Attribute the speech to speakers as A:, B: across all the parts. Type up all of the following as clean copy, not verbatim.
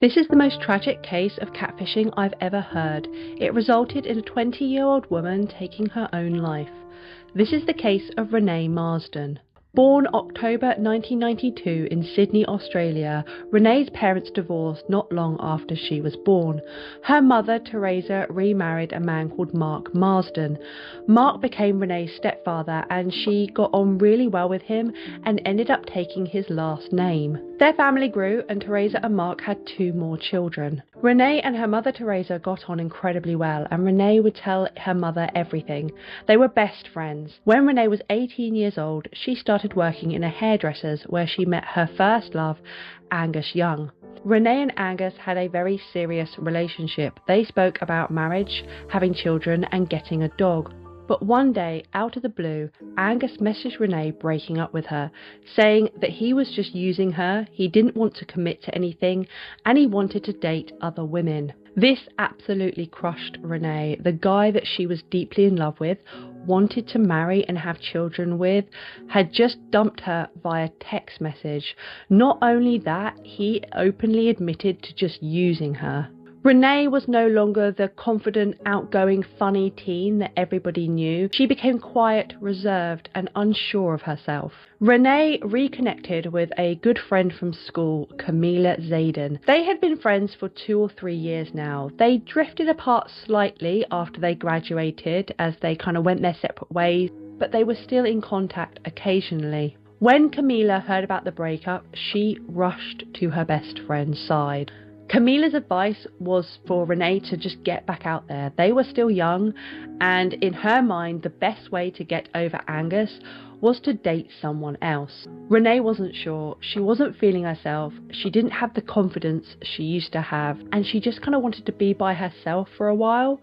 A: This is the most tragic case of catfishing I've ever heard. It resulted in a 20-year-old woman taking her own life. This is the case of Renee Marsden. Born October 1992 in Sydney, Australia, Renee's parents divorced not long after she was born. Her mother, Teresa, remarried a man called Mark Marsden. Mark became Renee's stepfather and she got on really well with him and ended up taking his last name. Their family grew and Teresa and Mark had 2 more children. Renee and her mother Teresa got on incredibly well and Renee would tell her mother everything. They were best friends. When Renee was 18 years old, she started working in a hairdresser's where she met her first love, Angus Young. Renee and Angus had a very serious relationship. They spoke about marriage, having children and getting a dog. But one day, out of the blue, Angus messaged Renee breaking up with her, saying that he was just using her, he didn't want to commit to anything, and he wanted to date other women. This absolutely crushed Renee. The guy that she was deeply in love with, wanted to marry and have children with, had just dumped her via text message. Not only that, he openly admitted to just using her. Renee was no longer the confident, outgoing, funny teen that everybody knew. She became quiet, reserved, and unsure of herself. Renee reconnected with a good friend from school, Camila Zayden. They had been friends for 2 or 3 years now. They drifted apart slightly after they graduated as they kind of went their separate ways, but they were still in contact occasionally. When Camila heard about the breakup, she rushed to her best friend's side. Camila's advice was for Renee to just get back out there. They were still young, and in her mind, the best way to get over Angus was to date someone else. Renee wasn't sure. She wasn't feeling herself. She didn't have the confidence she used to have, and she just kind of wanted to be by herself for a while.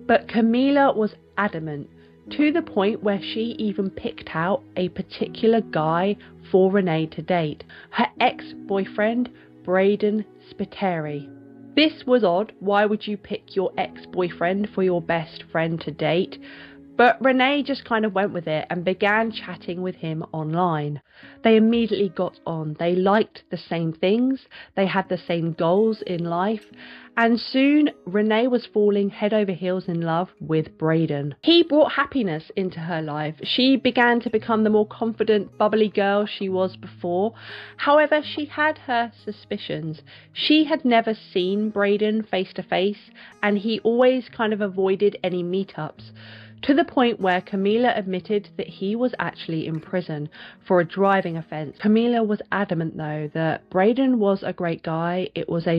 A: But Camila was adamant, to the point where she even picked out a particular guy for Renee to date. Her ex-boyfriend, Braden Spiteri. This was odd. Why would you pick your ex-boyfriend for your best friend to date? But Renee just kind of went with it and began chatting with him online. They immediately got on. They liked the same things. They had the same goals in life. And soon Renee was falling head over heels in love with Braden. He brought happiness into her life. She began to become the more confident, bubbly girl she was before. However, she had her suspicions. She had never seen Braden face to face, and he always kind of avoided any meetups, to the point where Camila admitted that he was actually in prison for a driving offence. Camila was adamant though that Braden was a great guy. It was a